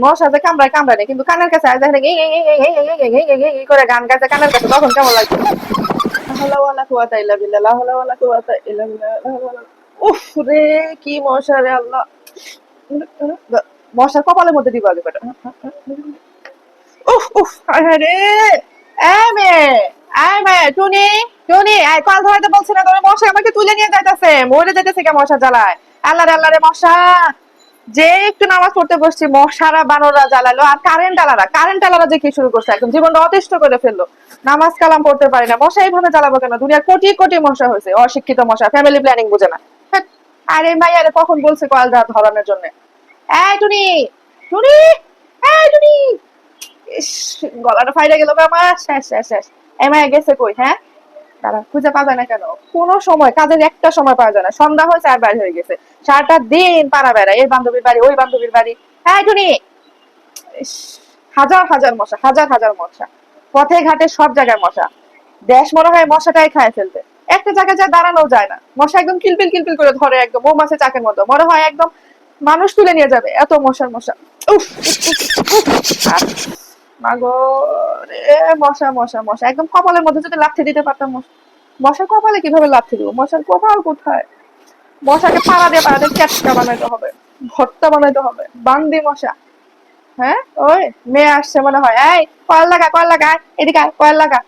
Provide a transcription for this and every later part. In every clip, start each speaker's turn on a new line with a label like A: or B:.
A: মশা যে কামড়ায় কামড়ায় না, কিন্তু কানের কাছে আর দেখেন করে গান গাইছে কানের কাছে, তখন কেমন লাগছে? উফ রে, কি মশা রে আল্লাহ! মশার কপালের মধ্যে দিব আগে বেটা। উফ উফ, হায় হায় রে! এই মেয়ে, এই মেয়ে, টুনি, টুনি, এই কাল ধরাইতে বলছি না তোরে? মশা আমাকে তুলে নিয়ে যাইতেছে, মরে যাইতেছে কে মশা জ্বালায়! আল্লাহ রে আল্লাহ রে, মশা! যে একটু নামাজ পড়তে বসছি, মশারা বানররা জ্বালালো, আর কারেন্ট আলারা যে কি শুরু করছে, একদম জীবনটা অতিষ্ঠ করে ফেললো। নামাজ কালাম পড়তে পারি না, মশা এইভাবে জ্বালাবো কেন? দুনিয়ার কোটি কোটি মশা হয়েছে, অশিক্ষিত মশা, ফ্যামিলি প্ল্যানিং বুঝে না। হ্যাঁ, আরে মাইয়ারে কখন বলছে কয়েল ধরানোর জন্য? এই টুনি, টুনি, এই টুনি! ইস, গলাটা ফাইটা গেল আমার, শেষ শেষ শেষ। এই মাইয়া গেছে কই? হ্যাঁ, তারা খুঁজে পাওয়া যায় না কেন? কোনো সময় কাজের একটা সময় পাওয়া যায় না, সন্ধ্যা হয়েছে আর বাইরে হয়ে গেছে, সারাটা দিন পাড়া বেড়ায়, এই বান্ধবীর বাড়ি ওই বান্ধবীর বাড়ি। হ্যাঁ টুনি! ইস, হাজার হাজার মশা, হাজার হাজার মশা, পথে ঘাটে সব জায়গায় মশা। দেশ মনে হয় মশাটাই খায় ফেলবে, একটা জায়গায় যা দাঁড়ানো যায় না, মশা একদম কিলপিল কিলপিল করে ধরে, একদম মৌমাছি চাকের মতো, মনে হয় একদম মানুষ তুলে নিয়ে যাবে, এত মশার মশা। উফ মাগো রে, মশা মশা মশা, একদম কপালের মধ্যে যদি লাথি দিতে পারতাম! মশার কপালে কিভাবে লাথি দিব? মশার কপাল কোথায়? মশাকে পাড়া দিয়ে ক্যাটকা বানাইতে হবে, ভর্তা বানাইতে হবে, বান্দি মশা। হ্যাঁ, ওই মেয়ে আসছে মনে হয়। এই কয়েল লাগা, কয়েল লাগা, এদিকে আয়, কয়েল লাগা।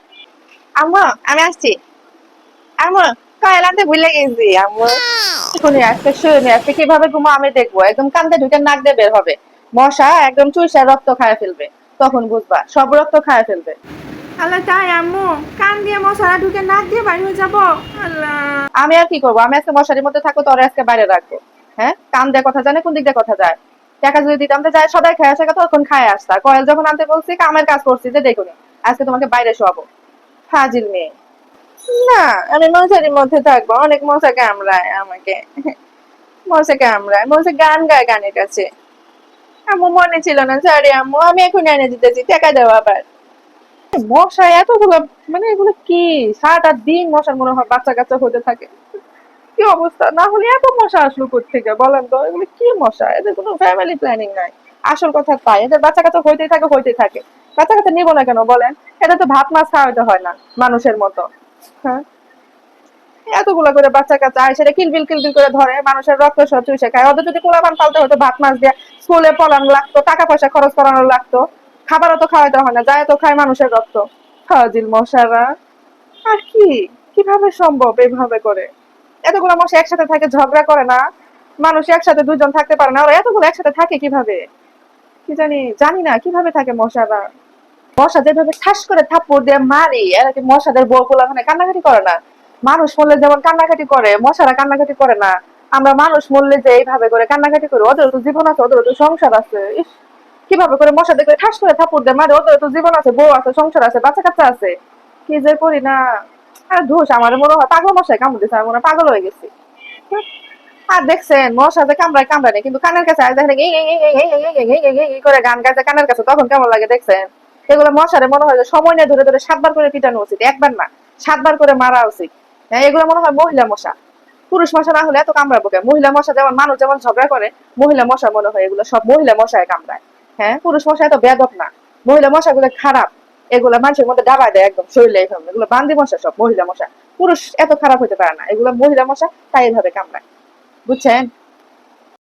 A: আম্মু, আমি আসছি। আম্মু, কয়েল আনতে ভুলে গেছি আম্মু। শুনি আজকে, শুনি আজকে কিভাবে ঘুমো আমি দেখবো, একদম কান্দে ঢুকে নাক দিয়ে বের হবে। মশা একদম চুইসা রক্ত খায় ফেলবে, তখন বুঝবা, সব রক্ত খায় ফেলবে।
B: আল্লাহ, তাই আম্মু? কান দিয়ে মশারা ঢুকে নাক দিয়ে বাইরে হয়ে যাবো? আল্লাহ!
A: আমি আর কি করবো? আমি আজকে মশারির মধ্যে থাকবো, তোরে আজকে বাইরে রাখবো। হ্যাঁ, কান দিয়ে কথা জানে, কোন দিক দিয়ে কথা যায়? টাকা যদি দিতাম তো যায় সদাই খায় আসে, তখন খায় আসতা। কয়েল যখন আনতে বলছি, কামের কাজ করছি যে দেখুন, আজকে তোমাকে বাইরে শোয়াবো। ফাজিল মেয়ে। না, আমি মশারির মধ্যে থাকবো, অনেক মশা কামড়ায় আমাকে। মশা কামড়ায়, মশা গান গায় গানের কাছে। আম্মু মনে ছিল না, সরি আম্মু, আমি এখন এনে দিতেছি, টাকা দেওয়া আবার। মশা এতগুলো, মানে এগুলো কি? সারাটা দিন মশার মনে হয় বাচ্চা কাচ্চা হতে থাকে। কি অবস্থা! না হলে এত মশা আসলো কোত্থেকে বলেন তো? এগুলো কি মশা? এদের কোনো ফ্যামিলি প্ল্যানিং নাই। আসল কথা তাই, এদের বাচ্চা কাচ্চা হইতেই থাকে হইতেই থাকে। বাচ্চা কাচ্চা নিবো না কেন বলেন? এটা তো ভাত মাছ খাওয়াইতে হয় না মানুষের মতো। হ্যাঁ, এতগুলা করে বাচ্চা কাচ্চা আয়, সেটা কিলবিল কিলবিল করে ধরে, মানুষের রক্ত সব চুষে খায়। ওদের যদি পোলাপান পালতে হতো, ভাত মাছ দিয়ে স্কুলে পড়ানো লাগতো, টাকা পয়সা খরচ করানো লাগতো, খাবারও তো খাওয়াইতে হয় না, যায় তো খায় মানুষের রক্ত। ফাজিল মশারা! আর কি, কিভাবে সম্ভব এইভাবে করে? এতগুলো মশা একসাথে থাকে, ঝগড়া করে না? মানুষ একসাথে দুজন থাকতে পারে না, ওরা এতগুলো একসাথে থাকে কিভাবে? কি জানি, জানি না কিভাবে থাকে মশারা। মশা যেভাবে ঠাস করে থাপ্পড় দিয়ে মারি, এরা কি মশাদের বউ পোলা মানে কান্নাকাটি করে না? মানুষ মরলে যেমন কান্নাকাটি করে, মশারা কান্নাকাটি করে না? আমরা মানুষ মরলে যে এইভাবে করে কান্নাকাটি করি, ওদের তো জীবন আছে, ওদের তো সংসার আছে। ইস, কিভাবে করে মশা দেখলে ঠাস করে থাপ্পড় দিয়ে মারে? ওদের তো জীবন আছে, বউ আছে, সংসার আছে, বাচ্চা কাচ্চা আছে। কি যে করি না! আর ধুস, আমার মনে হয় পাগল মশাই কামড় দিচ্ছে, আমি মনে হয় পাগল হয়ে গেছি। আর দেখছেন, মশা যে কামড়ায় কামড়ায় না, কিন্তু কানের কাছে আর দেখেন করে গান গাইছে কানের কাছে, তখন কেমন লাগে দেখছেন? এগুলো মশারে মনে হয় যে সময় নিয়ে ধরে ধরে 7 বার করে পিটানো উচিত, একবার না, 7 বার করে মারা উচিত। হ্যাঁ, এগুলো মনে হয় মহিলা মশা। পুরুষ মশা না হলে এত কামড়াবো কেন? মহিলা মশা যেমন মানুষ যেমন ঝগড়া করে, মহিলা মশা মনে হয় এগুলো সব মহিলা মশায় কামড়ায়। হ্যাঁ, পুরুষ মশা এত বেয়াদব না। মহিলা মশাগুলো খারাপ, এগুলো মানুষের মধ্যে ডাবায় দেয় একদম শরীরে, এইভাবে এগুলো বান্দি মশা, সব মহিলা মশা। পুরুষ এত খারাপ হতে পারে না, এগুলো মহিলা মশা, তাই এইভাবে কামড়ায়। বুঝছেন?